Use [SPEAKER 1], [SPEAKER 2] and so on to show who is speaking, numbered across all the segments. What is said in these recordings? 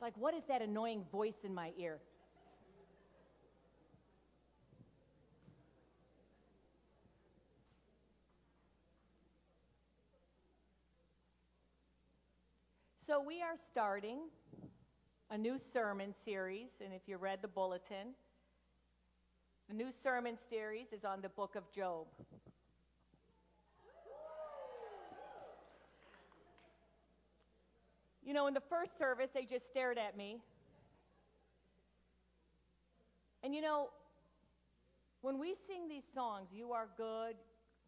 [SPEAKER 1] Like, what is that annoying voice in my ear? So we are starting a new sermon series, and if you read the bulletin, the new sermon series is on the book of Job. You know, in the first service, they just stared at me. And you know, when we sing these songs, you are good,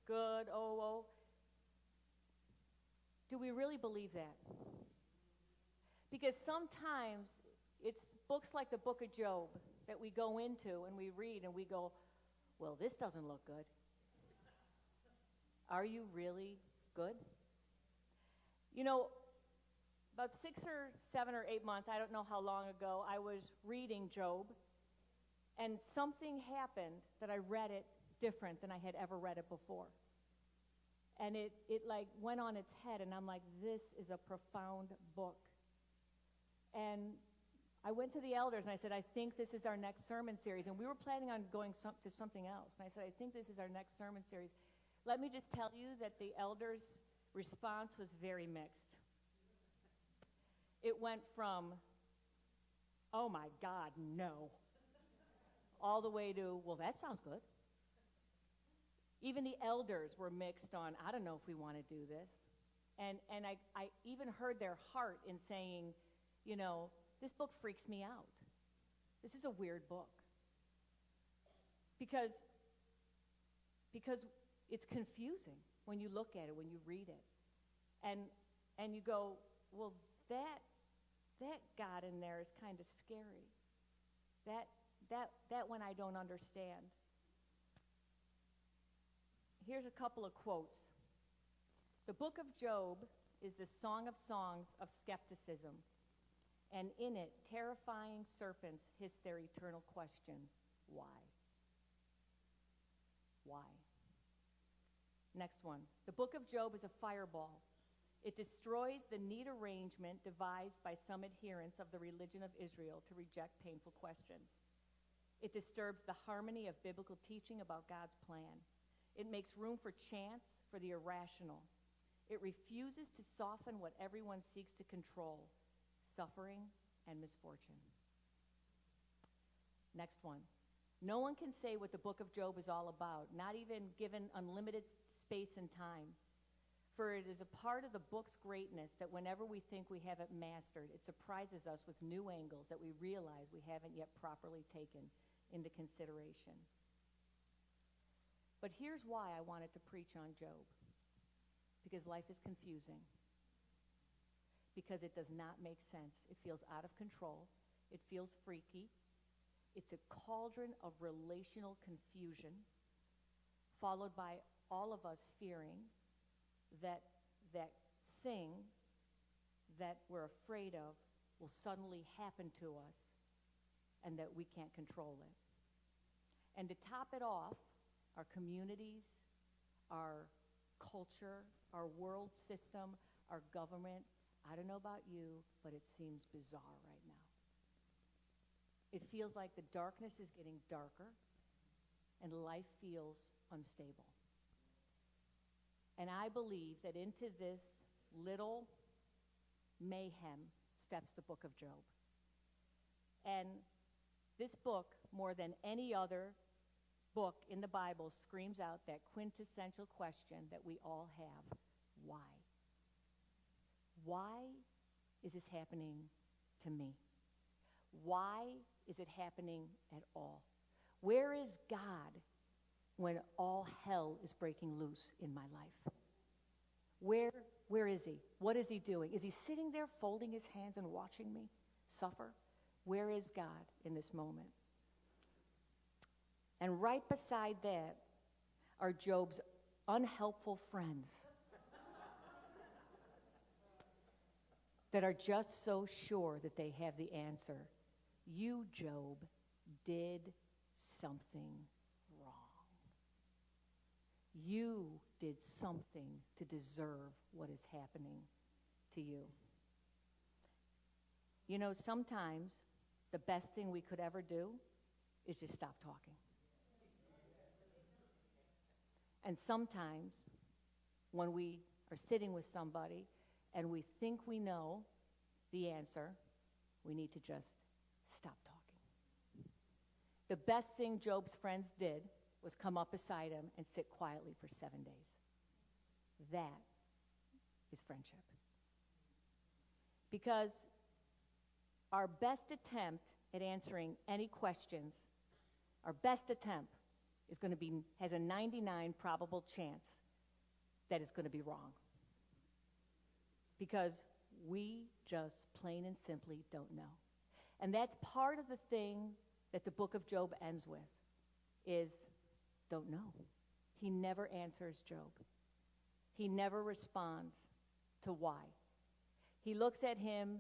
[SPEAKER 1] good, oh, oh, do we really believe that? Because sometimes it's books like the book of Job that we go into and we read and we go, well, this doesn't look good. Are you really good? You know, about 6 or 7 or 8 months, I don't know how long ago, I was reading Job, and something happened that I read it different than I had ever read it before. And it like went on its head, and I'm like, this is a profound book. And I went to the elders, and I said, I think this is our next sermon series. And we were planning on going to something else. And I said, I think this is our next sermon series. Let me just tell you that the elders' response was very mixed. It went from, oh my God, no, all the way to, well, that sounds good. Even the elders were mixed on, I don't know if we want to do this. And I even heard their heart in saying, you know, this book freaks me out. This is a weird book. Because it's confusing when you look at it, when you read it. And you go, well, that God in there is kind of scary. That one I don't understand. Here's a couple of quotes. The book of Job is the song of songs of skepticism, and in it, terrifying serpents hiss their eternal question, why? Why? Next one. The book of Job is a fireball. It destroys the neat arrangement devised by some adherents of the religion of Israel to reject painful questions. It disturbs the harmony of biblical teaching about God's plan. It makes room for chance, for the irrational. It refuses to soften what everyone seeks to control, suffering and misfortune. Next one. No one can say what the book of Job is all about, not even given unlimited space and time. For it is a part of the book's greatness that whenever we think we have it mastered, it surprises us with new angles that we realize we haven't yet properly taken into consideration. But here's why I wanted to preach on Job. Because life is confusing. Because it does not make sense. It feels out of control. It feels freaky. It's a cauldron of relational confusion, followed by all of us fearing that thing that we're afraid of will suddenly happen to us and that we can't control it. And to top it off, our communities, our culture, our world system, our government, I don't know about you, but it seems bizarre right now. It feels like the darkness is getting darker and life feels unstable. And I believe that into this little mayhem steps the book of Job. And this book, more than any other book in the Bible, screams out that quintessential question that we all have. Why? Why is this happening to me? Why is it happening at all? Where is God when all hell is breaking loose in my life? Where is he? What is he doing? Is he sitting there folding his hands and watching me suffer? Where is God in this moment? And right beside that are Job's unhelpful friends that are just so sure that they have the answer. You, Job, did something wrong. You did something to deserve what is happening to you. You know, sometimes the best thing we could ever do is just stop talking. And sometimes when we are sitting with somebody and we think we know the answer, we need to just stop talking. The best thing Job's friends did was come up beside him and sit quietly for 7 days. That is friendship. Because our best attempt at answering any questions, our best attempt is going to be, has a 99 probable chance that it's going to be wrong. Because we just plain and simply don't know. And that's part of the thing that the book of Job ends with, is don't know. He never answers Job. He never responds to why. He looks at him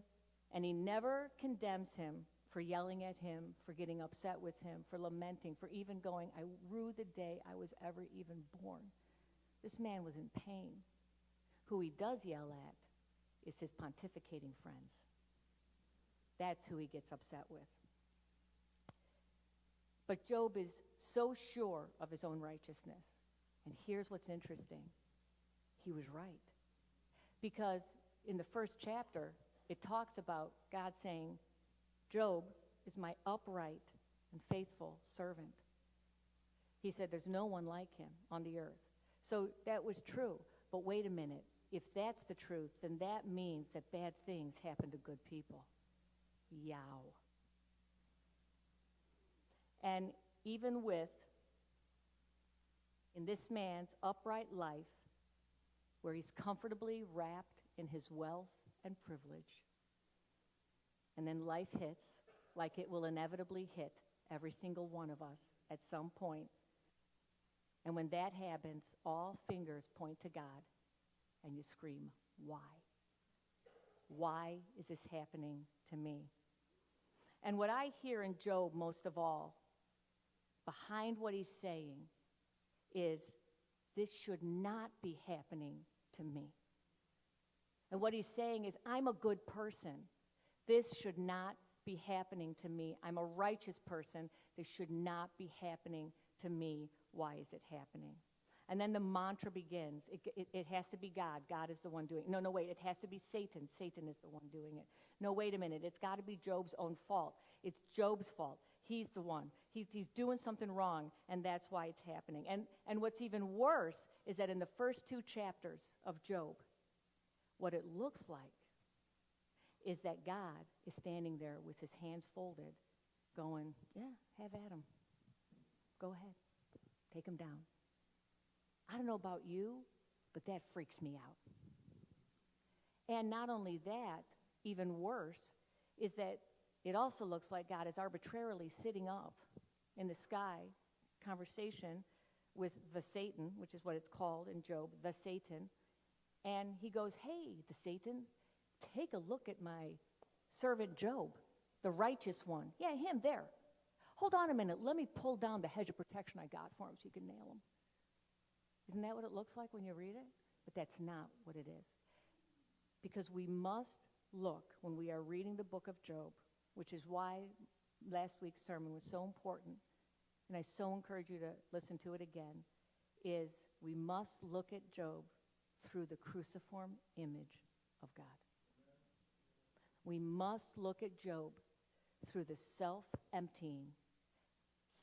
[SPEAKER 1] and he never condemns him for yelling at him, for getting upset with him, for lamenting, for even going, I rue the day I was ever even born. This man was in pain. Who he does yell at is his pontificating friends. That's who he gets upset with. But Job is so sure of his own righteousness. And here's what's interesting. He was right. Because in the first chapter, it talks about God saying, Job is my upright and faithful servant. He said there's no one like him on the earth. So that was true. But wait a minute. If that's the truth, then that means that bad things happen to good people. Yow. And even with, in this man's upright life, where he's comfortably wrapped in his wealth and privilege, and then life hits, like it will inevitably hit every single one of us at some point. And when that happens, all fingers point to God, and you scream, why? Why is this happening to me? And what I hear in Job most of all, behind what he's saying, is this should not be happening to me. And what he's saying is, I'm a good person. This should not be happening to me. I'm a righteous person. This should not be happening to me. Why is it happening? And then the mantra begins. It has to be God. God is the one doing it. No, wait. It has to be Satan. Satan is the one doing it. No, wait a minute. It's got to be Job's own fault. It's Job's fault. He's the one. He's doing something wrong, and that's why it's happening. And what's even worse is that in the first 2 chapters of Job, what it looks like is that God is standing there with his hands folded, going, yeah, have at him. Go ahead. Take him down. I don't know about you, but that freaks me out. And not only that, even worse, is that it also looks like God is arbitrarily sitting up in the sky, conversation with the Satan, which is what it's called in Job, the Satan. And he goes, hey, the Satan, take a look at my servant Job, the righteous one. Yeah, him there. Hold on a minute. Let me pull down the hedge of protection I got for him so you can nail him. Isn't that what it looks like when you read it? But that's not what it is. Because we must look, when we are reading the book of Job, which is why last week's sermon was so important, and I so encourage you to listen to it again, is we must look at Job through the cruciform image of God. We must look at Job through the self-emptying,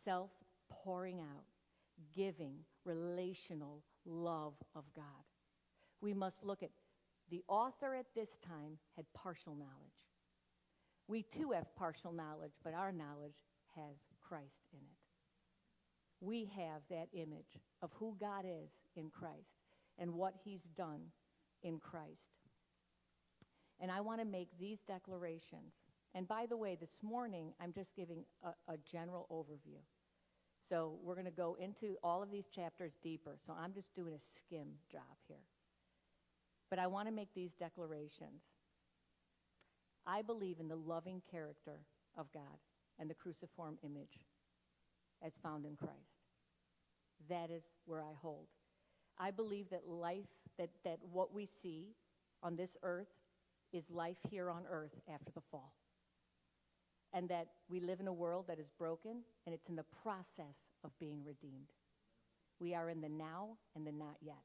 [SPEAKER 1] self-pouring out, giving, relational love of God. We must look at the author at this time had partial knowledge. We too have partial knowledge, but our knowledge has Christ in it. We have that image of who God is in Christ and what he's done in Christ. And I want to make these declarations. And by the way, this morning, I'm just giving a general overview. So we're going to go into all of these chapters deeper. So I'm just doing a skim job here. But I want to make these declarations. I believe in the loving character of God and the cruciform image as found in Christ. That is where I hold. I believe that life, that what we see on this earth is life here on earth after the fall. and that we live in a world that is broken, and it's in the process of being redeemed. We are in the now and the not yet.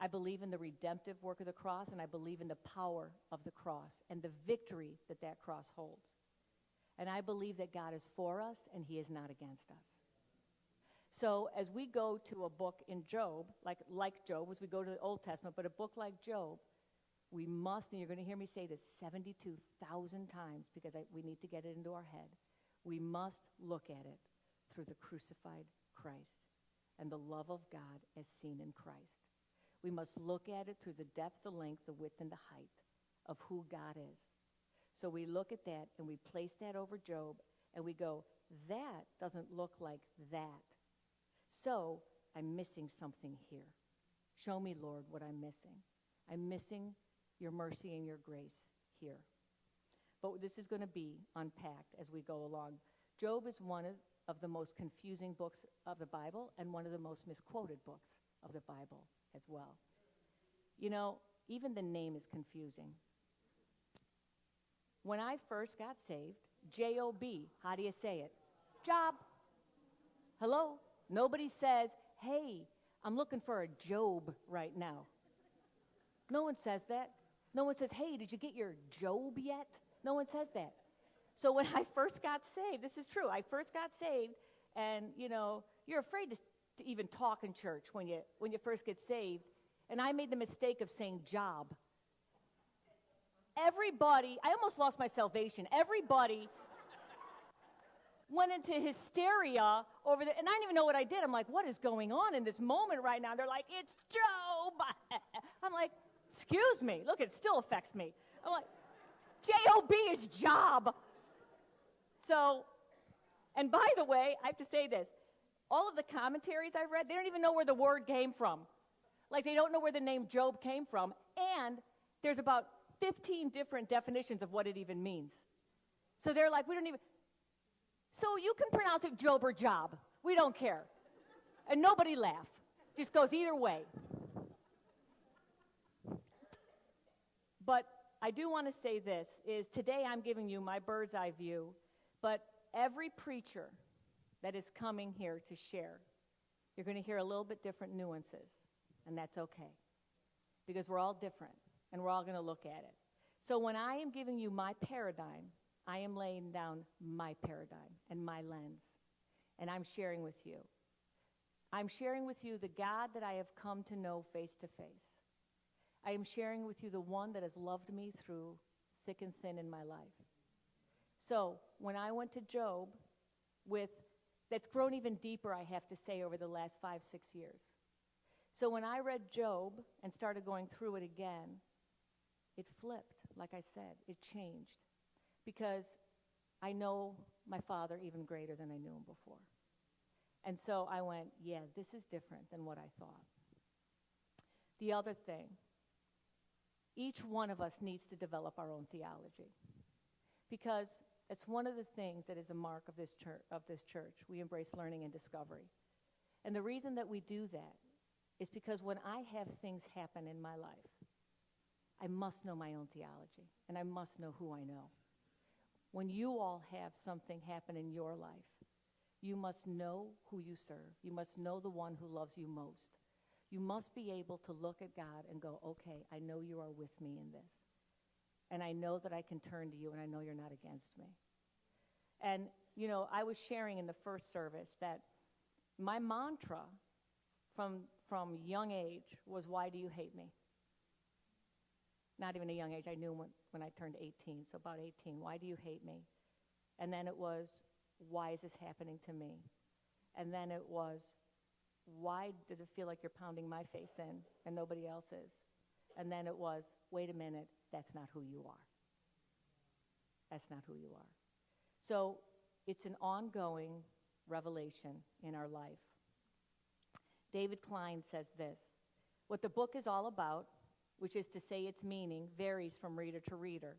[SPEAKER 1] I believe in the redemptive work of the cross, and I believe in the power of the cross and the victory that that cross holds. And I believe that God is for us, and he is not against us. So as we go to a book in Job, like Job, as we go to the Old Testament, but a book like Job, we must, and you're going to hear me say this 72,000 times because we need to get it into our head, we must look at it through the crucified Christ and the love of God as seen in Christ. We must look at it through the depth, the length, the width, and the height of who God is. So we look at that, and we place that over Job, and we go, that doesn't look like that. So I'm missing something here. Show me, Lord, what I'm missing. I'm missing your mercy and your grace here. But this is going to be unpacked as we go along. Job is one of the most confusing books of the Bible and one of the most misquoted books of the Bible as well. You know, even the name is confusing. When I first got saved, J-O-B, how do you say it? Job. Hello? Nobody says, hey, I'm looking for a Job right now. No one says that. No one says, hey, did you get your Job yet? No one says that. So when I first got saved, this is true, I first got saved, and, you know, you're afraid to even talk in church when you first get saved, and I made the mistake of saying job. Everybody, I almost lost my salvation. Everybody went into hysteria over the, and I didn't even know what I did. I'm like, what is going on in this moment right now? They're like, it's Job. I'm like, excuse me. Look, it still affects me. I'm like, J-O-B is job. So, and by the way, I have to say this. All of the commentaries I read, they don't even know where the word came from. Like, they don't know where the name Job came from. And there's about 15 different definitions of what it even means. So they're like, we don't even, so you can pronounce it Job or Job. We don't care. And nobody laugh. Just goes either way. But I do want to say this, is today I'm giving you my bird's eye view, but every preacher that is coming here to share, you're going to hear a little bit different nuances, and that's okay. Because we're all different, and we're all going to look at it. So when I am giving you my paradigm, I am laying down my paradigm and my lens, and I'm sharing with you. I'm sharing with you the God that I have come to know face to face. I am sharing with you the one that has loved me through thick and thin in my life. So when I went to Job that's grown even deeper, I have to say, over the last 5-6 years. So when I read Job and started going through it again, it flipped, like I said. It changed. Because I know my Father even greater than I knew him before. And so I went, yeah, this is different than what I thought. The other thing, each one of us needs to develop our own theology. Because it's one of the things that is a mark of this church. We embrace learning and discovery. And the reason that we do that is because when I have things happen in my life, I must know my own theology, and I must know who I know. When you all have something happen in your life, you must know who you serve. You must know the one who loves you most. You must be able to look at God and go, okay, I know you are with me in this. And I know that I can turn to you, and I know you're not against me. And, you know, I was sharing in the first service that my mantra from young age was, why do you hate me? Not even a young age. I knew when I turned 18, so about 18. Why do you hate me? And then it was, why is this happening to me? And then it was, why does it feel like you're pounding my face in and nobody else's? And then it was, wait a minute, that's not who you are. That's not who you are. So it's an ongoing revelation in our life. David Klein says this, what the book is all about, which is to say its meaning, varies from reader to reader.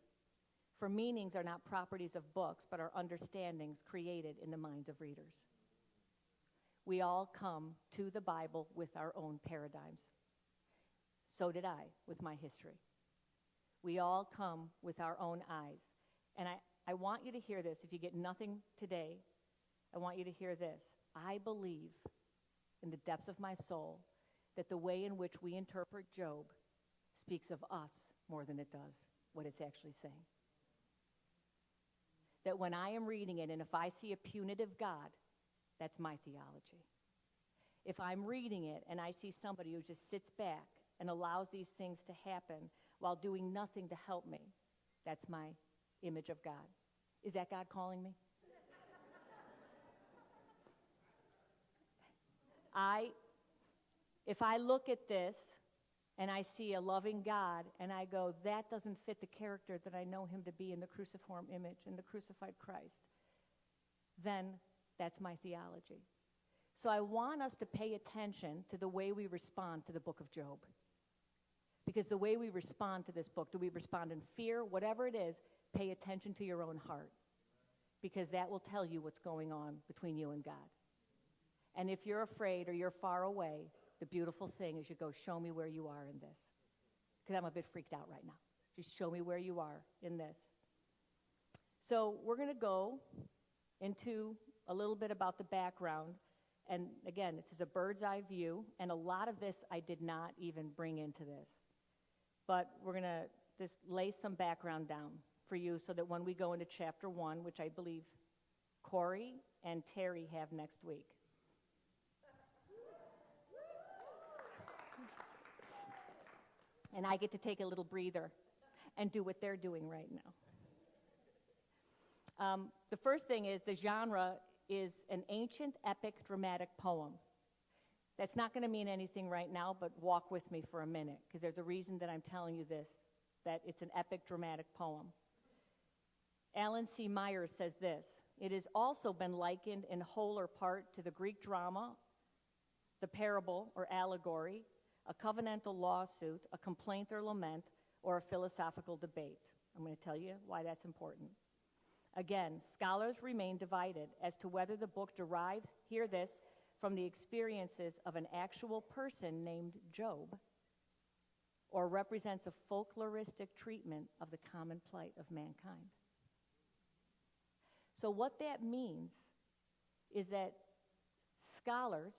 [SPEAKER 1] For meanings are not properties of books, but are understandings created in the minds of readers. We all come to the Bible with our own paradigms. So did I with my history. We all come with our own eyes. And I want you to hear this. If you get nothing today, I want you to hear this. I believe in the depths of my soul that the way in which we interpret Job speaks of us more than it does what it's actually saying. That when I am reading it, and if I see a punitive God, that's my theology. If I'm reading it and I see somebody who just sits back and allows these things to happen while doing nothing to help me, that's my image of God. Is that God calling me? If I look at this and I see a loving God and I go, that doesn't fit the character that I know him to be in the cruciform image, in the crucified Christ, then that's my theology. So I want us to pay attention to the way we respond to the book of Job. Because the way we respond to this book, do we respond in fear? Whatever it is, pay attention to your own heart. Because that will tell you what's going on between you and God. And if you're afraid or you're far away, the beautiful thing is you go, show me where you are in this. Because I'm a bit freaked out right now. Just show me where you are in this. So we're going to go into a little bit about the background. And again, this is a bird's eye view. And a lot of this I did not even bring into this. But we're going to just lay some background down for you so that when we go into chapter 1, which I believe Corey and Terry have next week. And I get to take a little breather and do what they're doing right now. The first thing is the genre is an ancient epic dramatic poem. That's not going to mean anything right now, but walk with me for a minute, because there's a reason that I'm telling you this, that it's an epic dramatic poem. Alan C. Myers says this: it has also been likened in whole or part to the Greek drama, the parable or allegory, a covenantal lawsuit, a complaint or lament, or a philosophical debate. I'm going to tell you why that's important. Again, scholars remain divided as to whether the book derives, hear this, from the experiences of an actual person named Job, or represents a folkloristic treatment of the common plight of mankind. So what that means is that scholars,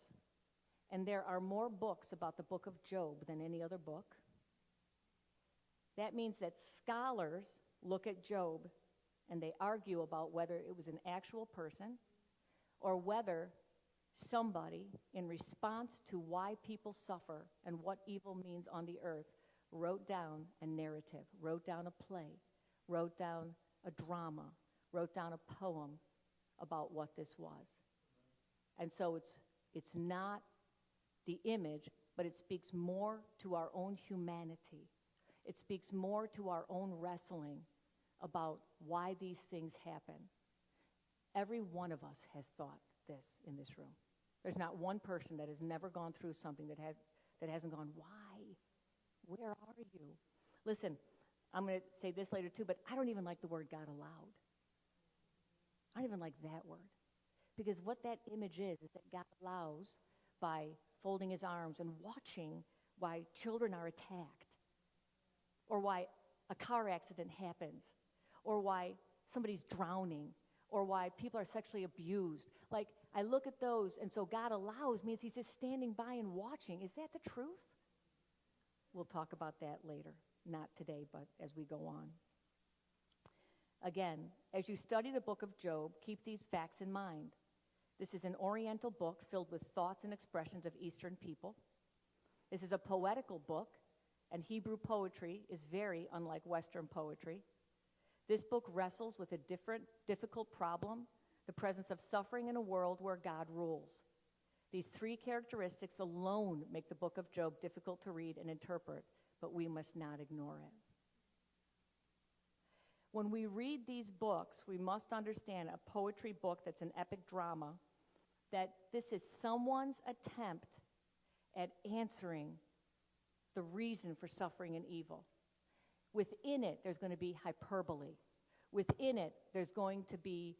[SPEAKER 1] and there are more books about the book of Job than any other book. That means that scholars look at Job and they argue about whether it was an actual person or whether somebody, in response to why people suffer and what evil means on the earth, wrote down a narrative, wrote down a play, wrote down a drama, wrote down a poem about what this was. And so it's not the image, but it speaks more to our own humanity. It speaks more to our own wrestling about why these things happen. Every one of us has thought this in this room. There's not one person that has never gone through something that hasn't gone, why? Where are you? Listen, I'm going to say this later too, but I don't even like the word God allowed. I don't even like that word. Because what that image is that God allows by folding his arms and watching why children are attacked, or why a car accident happens, or why somebody's drowning, or why people are sexually abused. Like, I look at those, and so God allows means he's just standing by and watching. Is that the truth? We'll talk about that later. Not today, but as we go on. Again, as you study the book of Job, keep these facts in mind. This is an Oriental book filled with thoughts and expressions of Eastern people. This is a poetical book, and Hebrew poetry is very unlike Western poetry. This book wrestles with a difficult problem, the presence of suffering in a world where God rules. These three characteristics alone make the book of Job difficult to read and interpret, but we must not ignore it. When we read these books, we must understand a poetry book that's an epic drama, that this is someone's attempt at answering the reason for suffering and evil. Within it, there's going to be hyperbole. Within it, there's going to be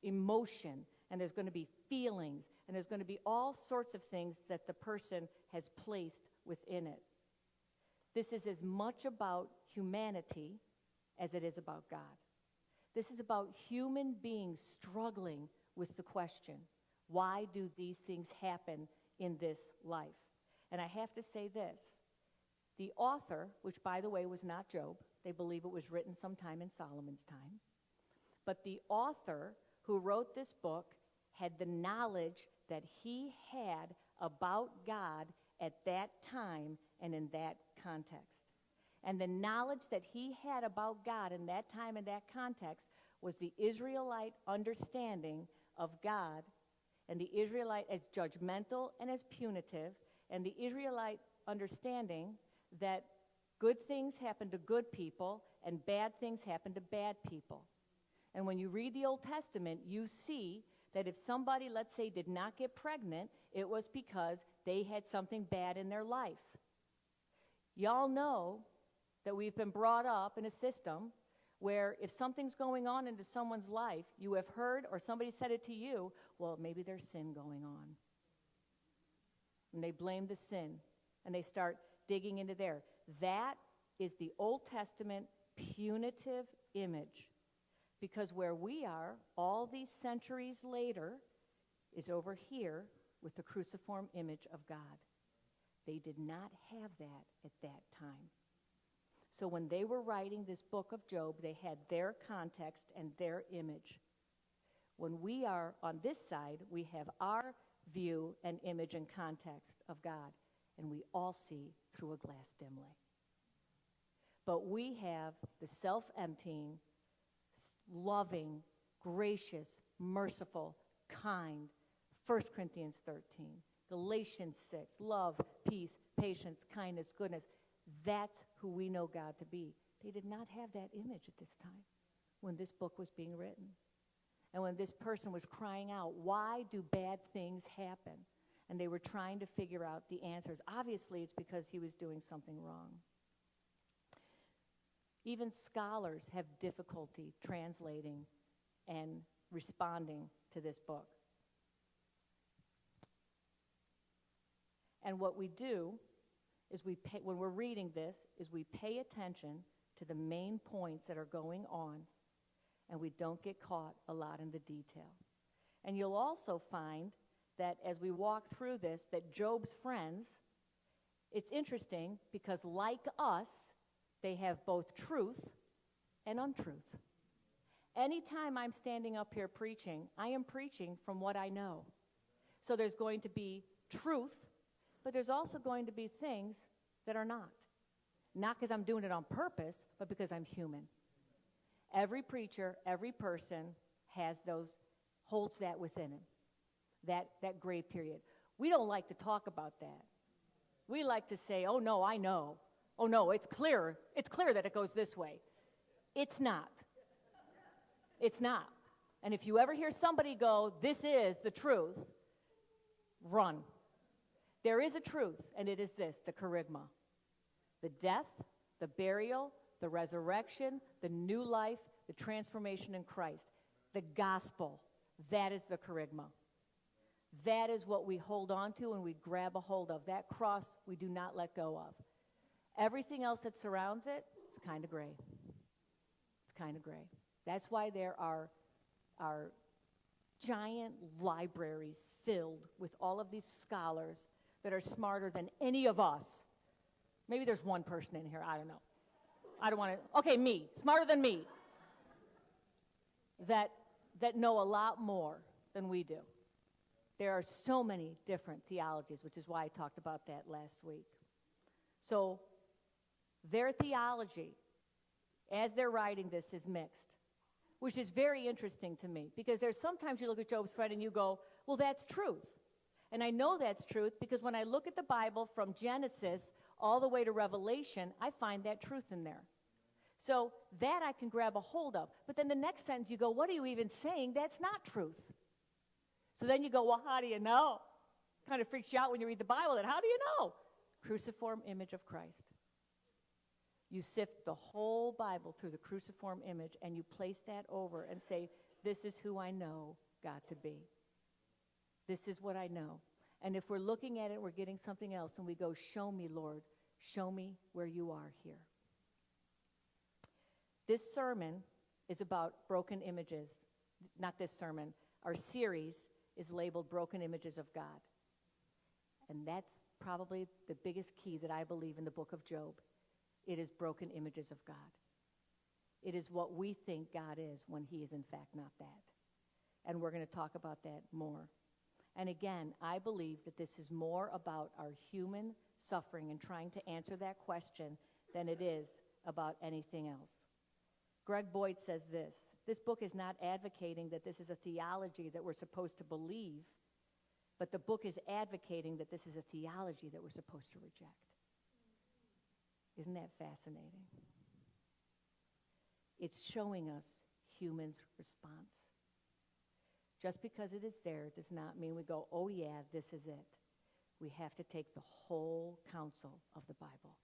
[SPEAKER 1] emotion, and there's going to be feelings, and there's going to be all sorts of things that the person has placed within it. This is as much about humanity as it is about God. This is about human beings struggling with the question, why do these things happen in this life? And I have to say this. The author, which by the way was not Job, they believe it was written sometime in Solomon's time, but the author who wrote this book had the knowledge that he had about God at that time and in that context. And the knowledge that he had about God in that time and that context was the Israelite understanding of God, and the Israelite as judgmental and as punitive, and the Israelite understanding that good things happen to good people and bad things happen to bad people. And when you read the Old Testament, you see that if somebody, let's say, did not get pregnant, it was because they had something bad in their life. Y'all know that we've been brought up in a system where if something's going on into someone's life, you have heard or somebody said it to you, well, maybe there's sin going on. And they blame the sin, and they start digging into there. That is the Old Testament punitive image. Because where we are, all these centuries later, is over here with the cruciform image of God. They did not have that at that time. So when they were writing this book of Job, they had their context and their image. When we are on this side, we have our view and image and context of God, and we all see through a glass dimly. But we have the self-emptying, loving, gracious, merciful, kind, 1 Corinthians 13, Galatians 6, love, peace, patience, kindness, goodness. That's who we know God to be. They did not have that image at this time when this book was being written. And when this person was crying out, why do bad things happen? And they were trying to figure out the answers. Obviously, it's because he was doing something wrong. Even scholars have difficulty translating and responding to this book. And what we do is when we're reading this, is we pay attention to the main points that are going on, and we don't get caught a lot in the detail. And you'll also find that as we walk through this, that Job's friends, it's interesting because like us, they have both truth and untruth. Anytime I'm standing up here preaching, I am preaching from what I know. So there's going to be truth, but there's also going to be things that are not. Not because I'm doing it on purpose, but because I'm human. Every preacher, every person holds that within him, that gray period. We don't like to talk about that. We like to say, oh no, I know. Oh no, it's clear that it goes this way. It's not. It's not. And if you ever hear somebody go, this is the truth, run. There is a truth, and it is this, the kerygma. The death, the burial, the resurrection, the new life, the transformation in Christ. The gospel, that is the kerygma. That is what we hold on to and we grab a hold of. That cross we do not let go of. Everything else that surrounds it is kind of gray. It's kind of gray. That's why there are giant libraries filled with all of these scholars that are smarter than any of us. Maybe there's one person in here, I don't know. I don't want to, okay, me, smarter than me, that know a lot more than we do. There are so many different theologies, which is why I talked about that last week. So their theology, as they're writing this, is mixed, which is very interesting to me, because there's sometimes you look at Job's friend and you go, well, that's truth. And I know that's truth because when I look at the Bible from Genesis all the way to Revelation, I find that truth in there. So that I can grab a hold of. But then the next sentence you go, what are you even saying? That's not truth. So then you go, well, how do you know? Kind of freaks you out when you read the Bible. Then how do you know? Cruciform image of Christ. You sift the whole Bible through the cruciform image and you place that over and say, this is who I know God to be. This is what I know. And if we're looking at it, we're getting something else, and we go, show me, Lord. Show me where you are here. This sermon is about broken images. Not this sermon. Our series is labeled Broken Images of God. And that's probably the biggest key that I believe in the book of Job. It is broken images of God. It is what we think God is when he is in fact not that. And we're going to talk about that more. And again, I believe that this is more about our human suffering and trying to answer that question than it is about anything else. Greg Boyd says this book is not advocating that this is a theology that we're supposed to believe, but the book is advocating that this is a theology that we're supposed to reject. Isn't that fascinating? It's showing us humans' response. Just because it is there does not mean we go, oh yeah, this is it. We have to take the whole counsel of the Bible,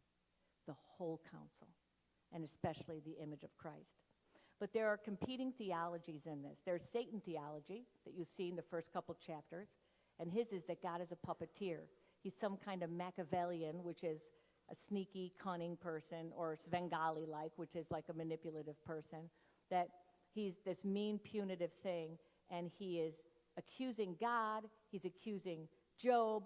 [SPEAKER 1] the whole counsel, and especially the image of Christ. But there are competing theologies in this. There's Satan theology that you see in the first couple chapters, and his is that God is a puppeteer. He's some kind of Machiavellian, which is a sneaky, cunning person, or Svengali-like, which is like a manipulative person, that he's this mean, punitive thing, and he is accusing God, he's accusing Job.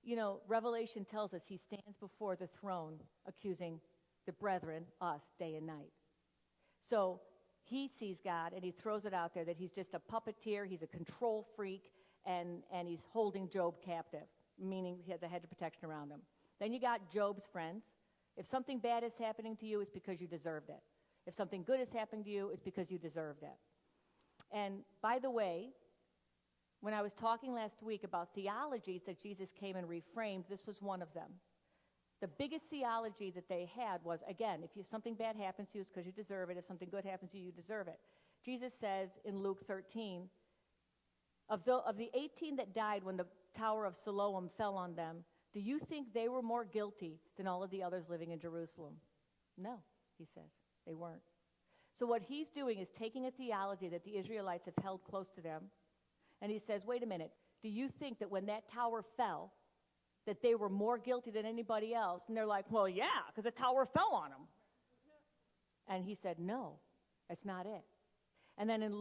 [SPEAKER 1] You know, Revelation tells us he stands before the throne accusing the brethren, us, day and night. So he sees God, and he throws it out there that he's just a puppeteer, he's a control freak, and he's holding Job captive, meaning he has a hedge of protection around him. Then you got Job's friends. If something bad is happening to you, it's because you deserved it. If something good is happening to you, it's because you deserved it. And by the way, when I was talking last week about theologies that Jesus came and reframed, this was one of them. The biggest theology that they had was, again, if something bad happens to you, it's because you deserve it. If something good happens to you, you deserve it. Jesus says in Luke 13, of the 18 that died when the Tower of Siloam fell on them, do you think they were more guilty than all of the others living in Jerusalem? No, he says. They weren't. So what he's doing is taking a theology that the Israelites have held close to them, and he says, wait a minute, do you think that when that tower fell, that they were more guilty than anybody else? And they're like, well, yeah, because the tower fell on them. And he said, no, that's not it. And then in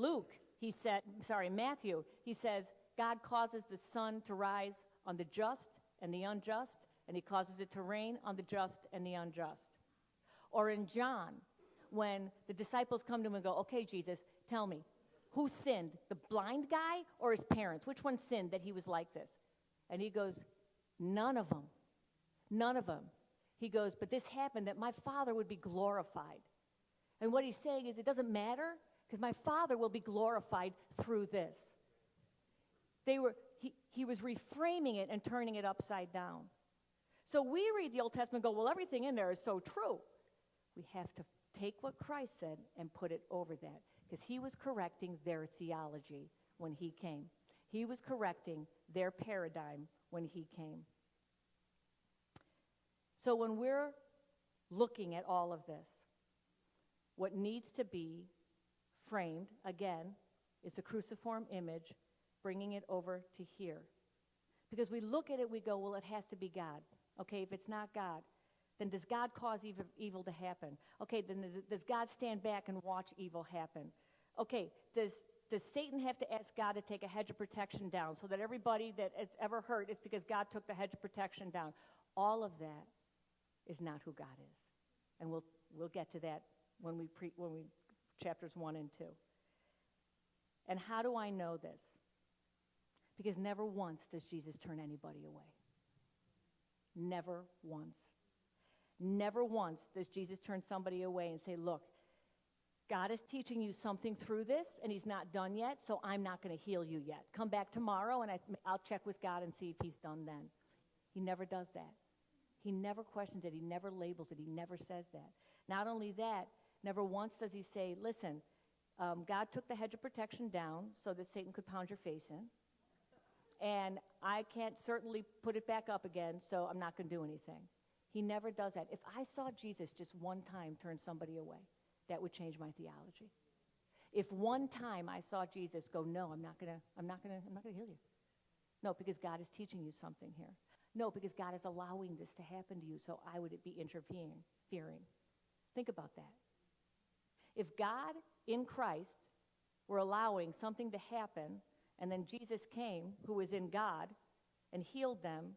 [SPEAKER 1] Matthew, he says, God causes the sun to rise on the just and the unjust, and he causes it to rain on the just and the unjust. Or in John, when the disciples come to him and go, okay, Jesus, tell me, who sinned, the blind guy or his parents? Which one sinned that he was like this? And he goes, none of them. None of them. He goes, but this happened that my Father would be glorified. And what he's saying is it doesn't matter because my Father will be glorified through this. He was reframing it and turning it upside down. So we read the Old Testament and go, well, everything in there is so true. We have to take what Christ said and put it over that because he was correcting their theology when he came. He was correcting their paradigm when he came. So when we're looking at all of this, what needs to be framed, again, is the cruciform image, bringing it over to here. Because we look at it, we go, well, it has to be God. Okay, if it's not God, then does God cause evil to happen? Okay, then does God stand back and watch evil happen? Okay, does Satan have to ask God to take a hedge of protection down so that everybody that has ever hurt is because God took the hedge of protection down? All of that is not who God is. And we'll get to that when we chapters 1 and 2. And how do I know this? Because never once does Jesus turn anybody away. Never once. Never once does Jesus turn somebody away and say, look, God is teaching you something through this, and he's not done yet, so I'm not going to heal you yet. Come back tomorrow, and I'll check with God and see if he's done then. He never does that. He never questions it. He never labels it. He never says that. Not only that, never once does he say, listen, God took the hedge of protection down so that Satan could pound your face in, and I can't certainly put it back up again, so I'm not going to do anything. He never does that. If I saw Jesus just one time turn somebody away, that would change my theology. If one time I saw Jesus go, no, I'm not gonna heal you. No, because God is teaching you something here. No, because God is allowing this to happen to you, so I would be interfering. Think about that. If God in Christ were allowing something to happen, and then Jesus came, who was in God, and healed them,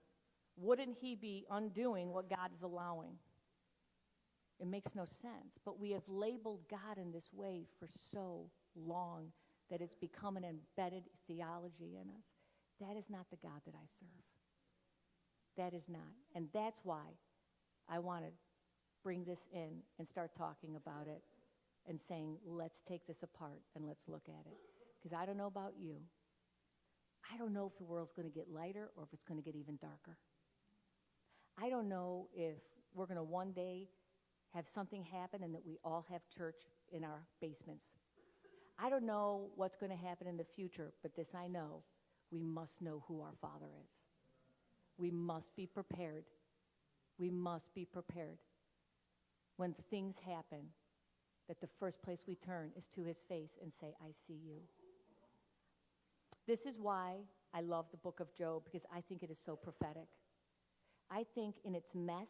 [SPEAKER 1] wouldn't he be undoing what God is allowing? It makes no sense. But we have labeled God in this way for so long that it's become an embedded theology in us. That is not the God that I serve. That is not. And that's why I want to bring this in and start talking about it and saying, let's take this apart and let's look at it. Because I don't know about you. I don't know if the world's going to get lighter or if it's going to get even darker. I don't know if we're going to one day have something happen and that we all have church in our basements. I don't know what's going to happen in the future, but this I know. We must know who our Father is. We must be prepared. We must be prepared. When things happen, that the first place we turn is to his face and say, I see you. This is why I love the book of Job, because I think it is so prophetic. I think in its mess,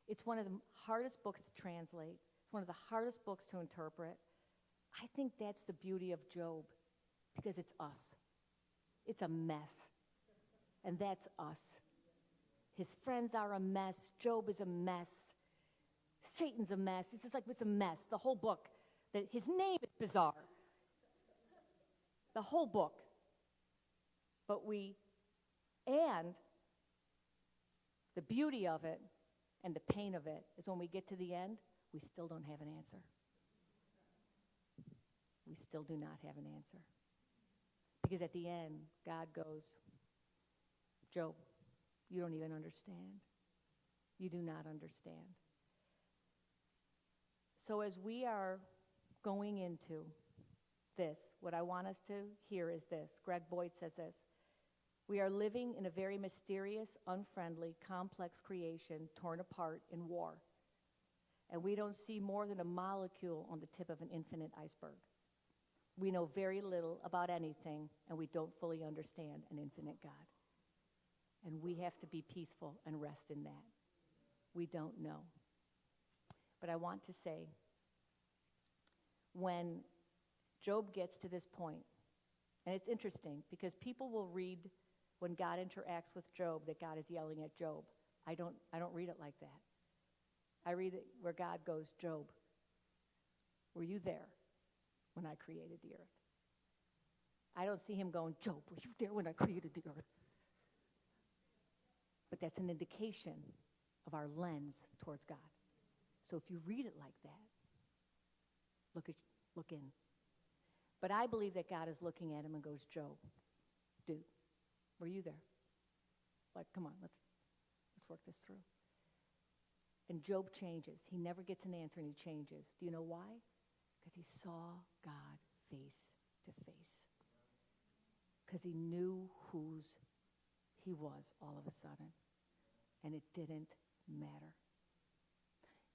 [SPEAKER 1] it's one of the hardest books to translate. It's one of the hardest books to interpret. I think that's the beauty of Job, because it's us. It's a mess. And that's us. His friends are a mess. Job is a mess. Satan's a mess. It's just like it's a mess. The whole book. His name is bizarre. The whole book. And the beauty of it and the pain of it is when we get to the end, we still don't have an answer. We still do not have an answer. Because at the end, God goes, Job, you don't even understand. You do not understand. So as we are going into this, what I want us to hear is this. Greg Boyd says this. We are living in a very mysterious, unfriendly, complex creation torn apart in war. And we don't see more than a molecule on the tip of an infinite iceberg. We know very little about anything, and we don't fully understand an infinite God. And we have to be peaceful and rest in that. We don't know. But I want to say, when Job gets to this point, and it's interesting because people will read when God interacts with Job that God is yelling at Job. I don't read it like that. I read it where God goes, Job, were you there when I created the earth? I don't see him going, Job, were you there when I created the earth? But that's an indication of our lens towards God. So if you read it like that, look in. But I believe that God is looking at him and goes, Job, dude, were you there? Like, come on, let's work this through. And Job changes. He never gets an answer and he changes. Do you know why? Because he saw God face to face. Because he knew whose he was all of a sudden. And it didn't matter.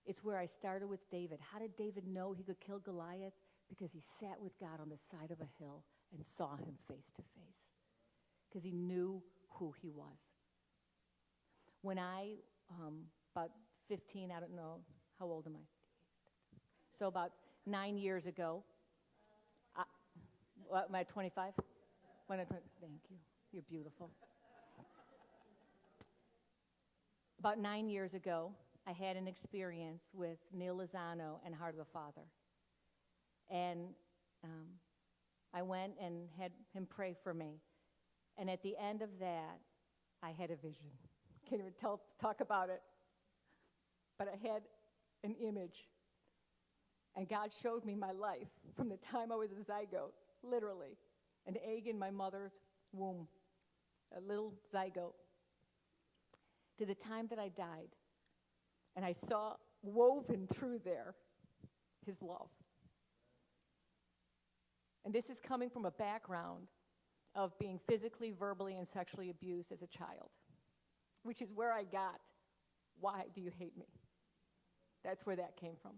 [SPEAKER 1] It's where I started with David. How did David know he could kill Goliath? Because he sat with God on the side of a hill and saw him face to face. Because he knew who he was. When I, about 15, I don't know, how old am I? So about 9 years ago, am I 25? Thank you. You're beautiful. About 9 years ago, I had an experience with Neil Lozano and Heart of the Father. And I went and had him pray for me. And at the end of that, I had a vision. Can't even talk about it. But I had an image. And God showed me my life from the time I was a zygote, literally, an egg in my mother's womb, a little zygote, to the time that I died. And I saw woven through there his love. And this is coming from a background of being physically, verbally, and sexually abused as a child, which is where I got, why do you hate me? That's where that came from.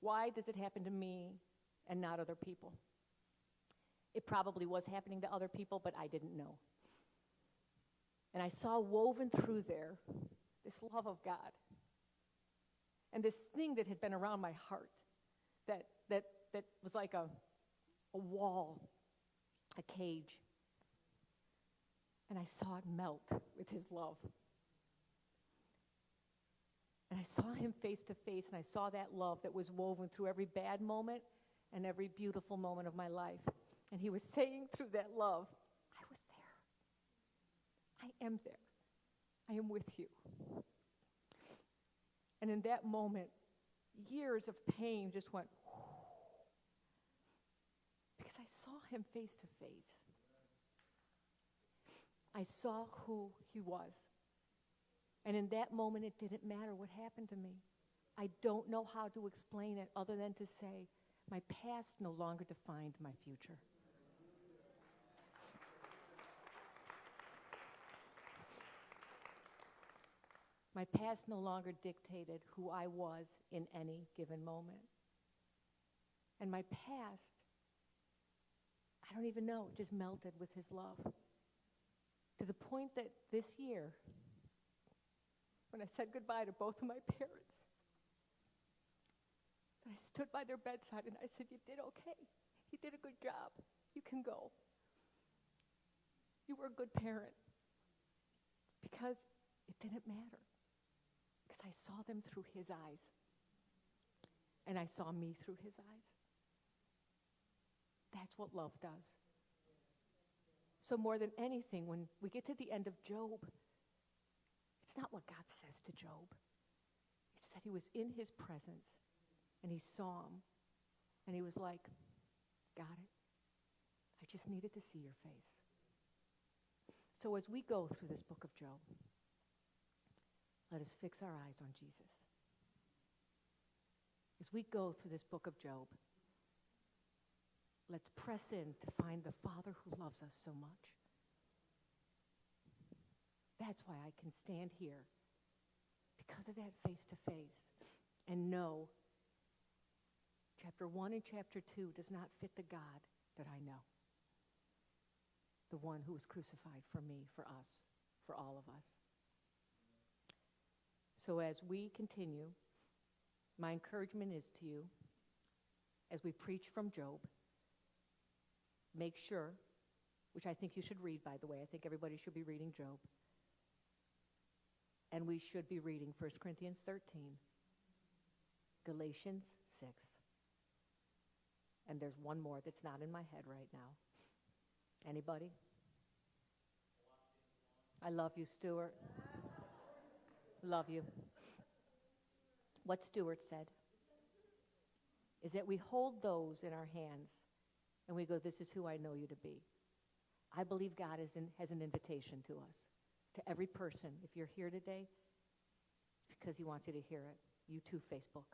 [SPEAKER 1] Why does it happen to me and not other people? It probably was happening to other people, but I didn't know. And I saw woven through there this love of God. And this thing that had been around my heart, that that was like a wall, a cage. And I saw it melt with his love. And I saw him face to face, and I saw that love that was woven through every bad moment and every beautiful moment of my life. And he was saying through that love, I was there. I am there. I am with you. And in that moment, years of pain just went, because I saw him face to face. I saw who he was. And in that moment, it didn't matter what happened to me. I don't know how to explain it other than to say, my past no longer defined my future. My past no longer dictated who I was in any given moment. And my past, I don't even know, it just melted with his love. To the point that this year, when I said goodbye to both of my parents, I stood by their bedside and I said, you did okay. You did a good job. You can go. You were a good parent. Because it didn't matter. Because I saw them through his eyes. And I saw me through his eyes. That's what love does. So more than anything, when we get to the end of Job, it's not what God says to Job. It's that he was in his presence, and he saw him, and he was like, got it. I just needed to see your face. So as we go through this book of Job, let us fix our eyes on Jesus. As we go through this book of Job, let's press in to find the Father who loves us so much. That's why I can stand here, because of that face-to-face, and know chapter 1 and chapter 2 does not fit the God that I know. The one who was crucified for me, for us, for all of us. So as we continue, my encouragement is to you, as we preach from Job, make sure, which I think you should read, by the way. I think everybody should be reading Job. And we should be reading 1 Corinthians 13, Galatians 6. And there's one more that's not in my head right now. Anybody? I love you, Stuart. Love you. What Stuart said is that we hold those in our hands and we go, this is who I know you to be. I believe God has an invitation to us, to every person. If you're here today, it's because he wants you to hear it. You too, Facebook.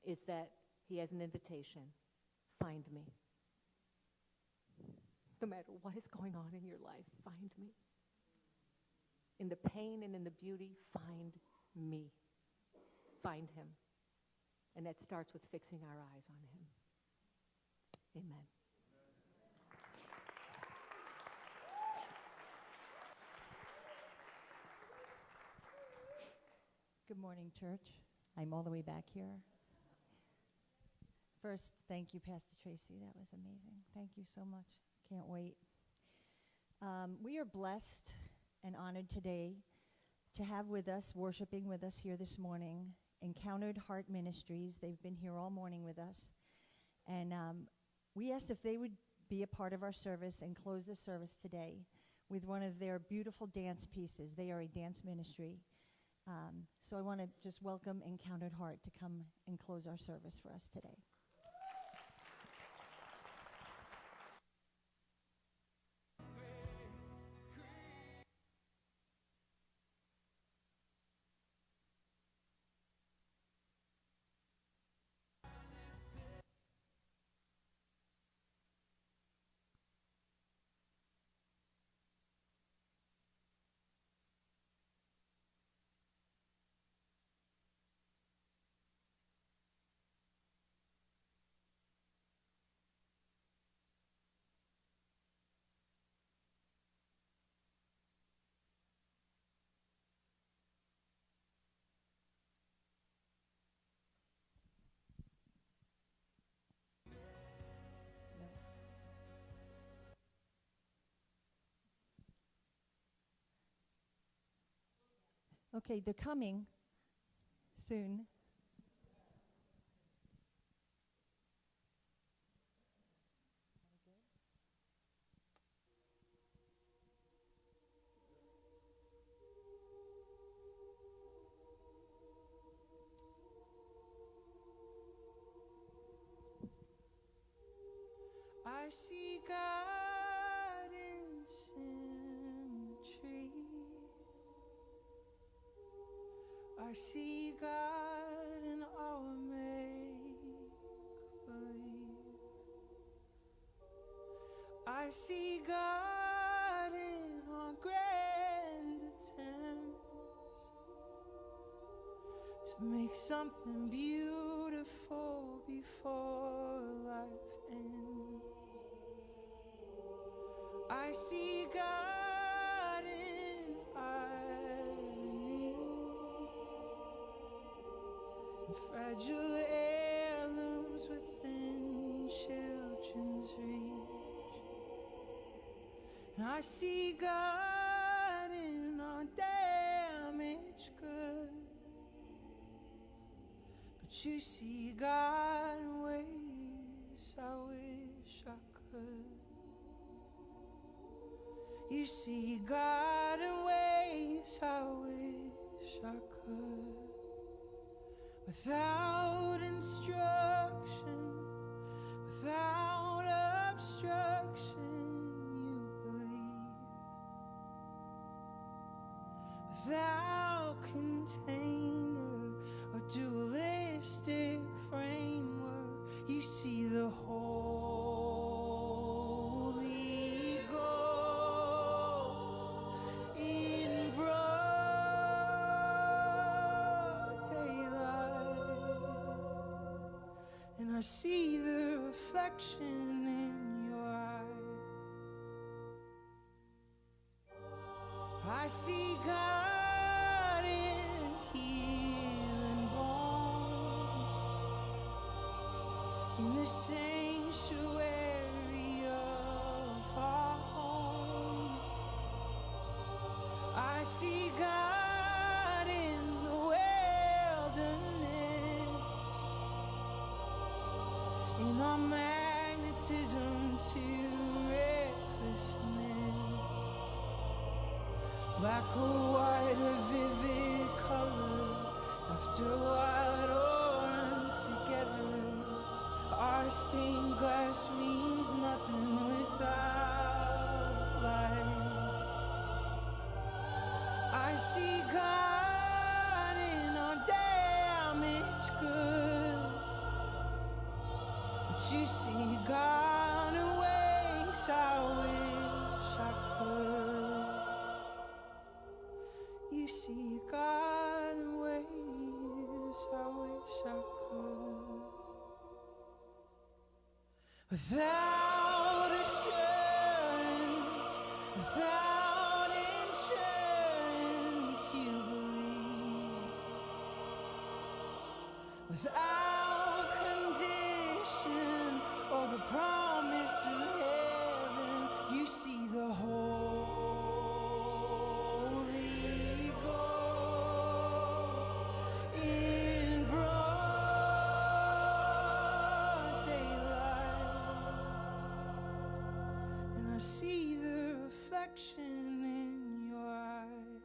[SPEAKER 1] Is that he has an invitation. Find me. No matter what is going on in your life, find me. In the pain and in the beauty, find me. Find him. And that starts with fixing our eyes on him. Amen.
[SPEAKER 2] Good morning, church. I'm all the way back here. First, thank you, Pastor Tracy. That was amazing. Thank you so much. Can't wait. We are blessed and honored today to have with us, worshiping with us here this morning, Encountered Heart Ministries. They've been here all morning with us. And we asked if they would be a part of our service and close the service today with one of their beautiful dance pieces. They are a dance ministry. So I want to just welcome Encountered Heart to come and close our service for us today. Okay, they're coming soon.
[SPEAKER 3] I see God in symmetry. I see God in our make-believe. I see God in our grand attempts to make something beautiful before life ends. I see God in irony, and fragile heirlooms within children's reach. And I see God in our damaged goods, but you see God in ways I wish I could. You see God in ways I wish I could. Without instruction, without obstruction, you believe. Without container or dualistic framework, you see the Holy Ghost in broad daylight. And I see the reflection in your eyes. I see God in healing bones, in the sanctuary of our homes. I see God in the wilderness, in our magnetism to recklessness. Black or white or vivid color, after a while it all runs together. Our stained glass means nothing without light. I see God in our damaged goods, but you see God in ways I wish I could. You see God in ways I wish I could. Without assurance, without insurance, you believe. Without condition or the promise of heaven, you see the Holy Ghost in broad daylight. And I see the reflection in your eyes.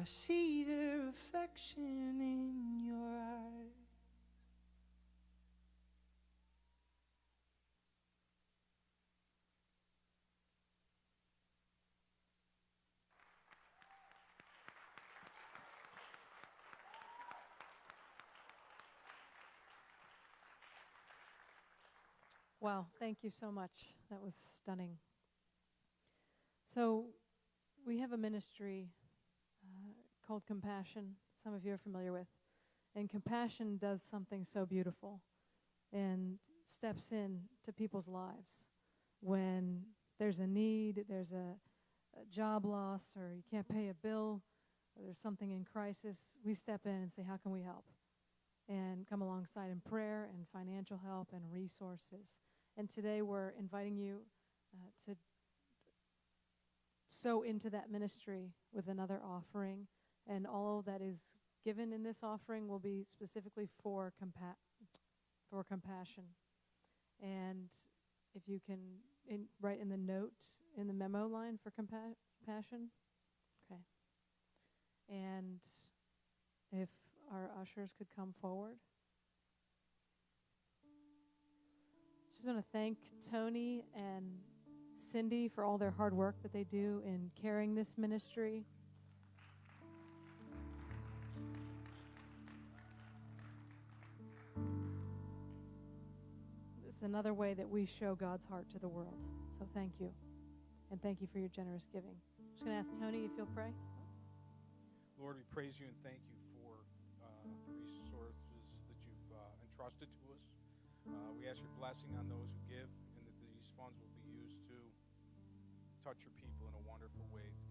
[SPEAKER 3] I see the reflection in your eyes.
[SPEAKER 4] Wow, thank you so much. That was stunning. So, we have a ministry called Compassion, some of you are familiar with. And Compassion does something so beautiful and steps in to people's lives when there's a need, there's a job loss, or you can't pay a bill, or there's something in crisis. We step in and say, how can we help? And come alongside in prayer and financial help and resources. And today we're inviting you to sow into that ministry with another offering, and all that is given in this offering will be specifically for compassion. And if you can write in the note, in the memo line for compassion. Okay. And if our ushers could come forward. Just want to thank Tony and Cindy for all their hard work that they do in carrying this ministry. It's another way that we show God's heart to the world. So thank you. And thank you for your generous giving. I'm just going to ask Tony if you'll pray.
[SPEAKER 5] Lord, we praise you and thank you for the resources that you've entrusted to us. We ask your blessing on those who give, and that these funds will be used to touch your people in a wonderful way, to